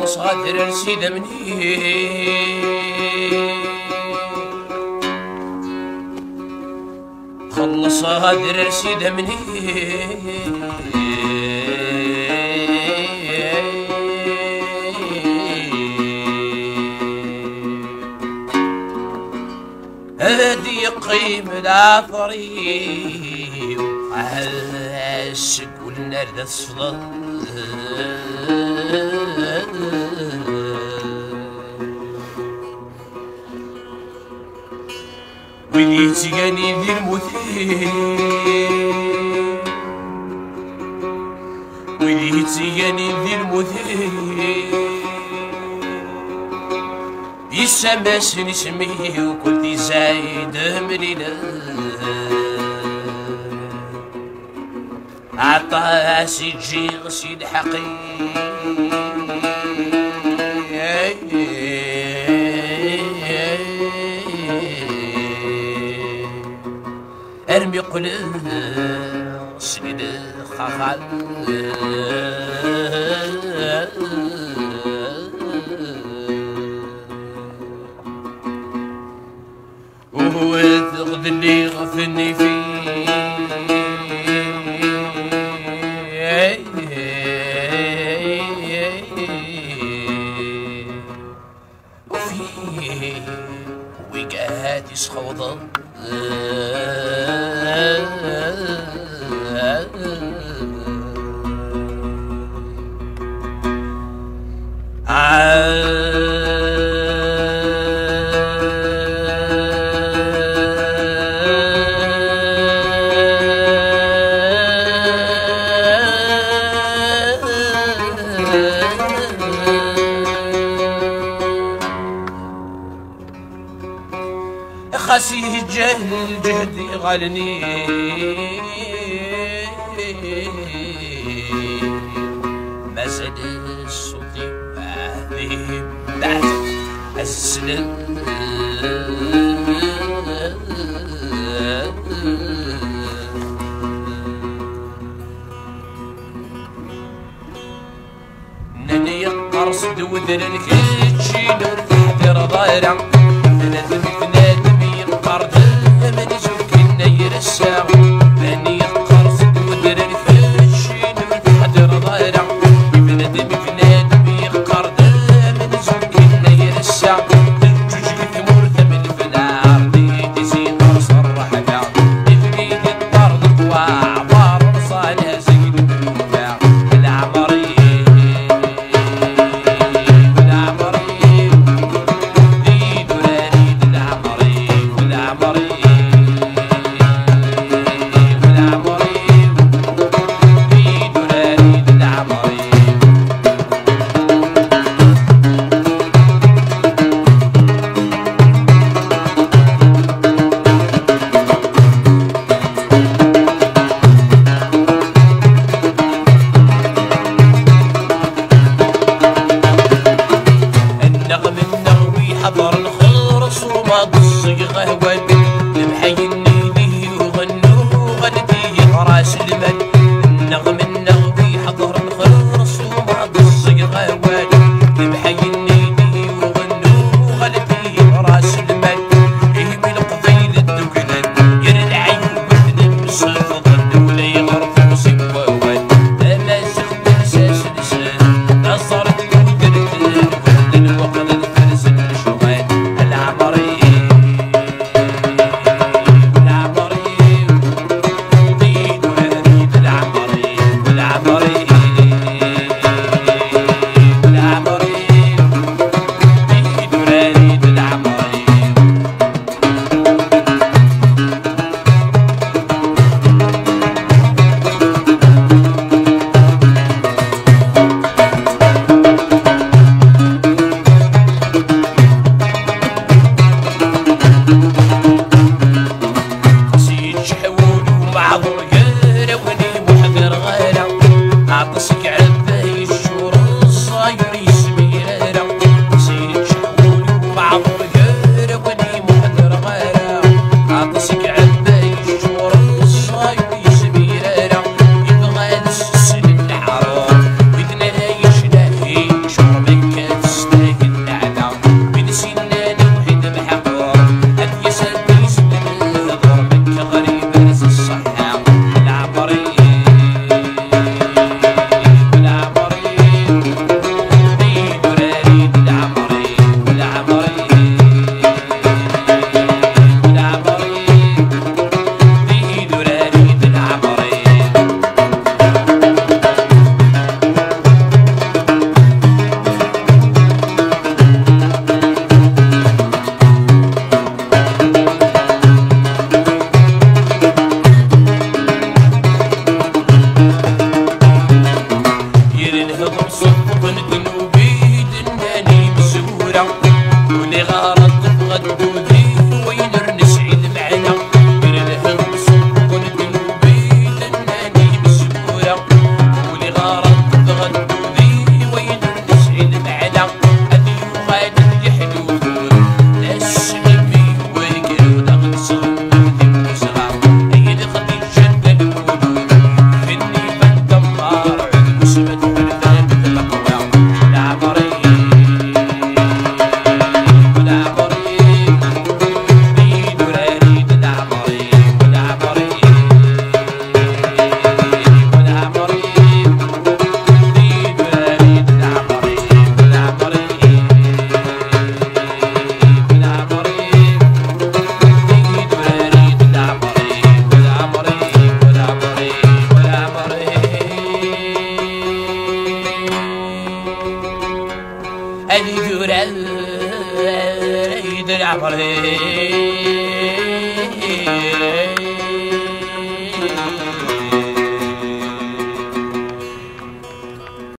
خلص غادر سيدة مني خلص غادر سيدة مني هادي قيم العفري وعاشق والنار ذا الصفضة ويلي تيغاني ذي المثير ويلي تيغاني ذي المثير يسماس نسميه وكنت زايد مرينا عطاس يجي غسيل حقيقي ارمي قلب سيد خخال وتغذني غفني فيه وفيه وقعد يسخوض خاسي الجهل جهدي غالني ما زاد صوتي بعدي بعد السلام نني قرص دوذر الكيتشي نور تحضر ضايرة نادم بنادم ينقرض من يشوف كنا يرساو بني قرص دوذر الكيتشي نور تحضر ضايرة بنادم بنادم ينقرض من يشوف كنا يرساو الجوج ثمور ثمن في العرض يزيد صرح كاع يفيد الطرد وعبار صالح زيد بالمتاع العمري هذي قرا يدرع فريق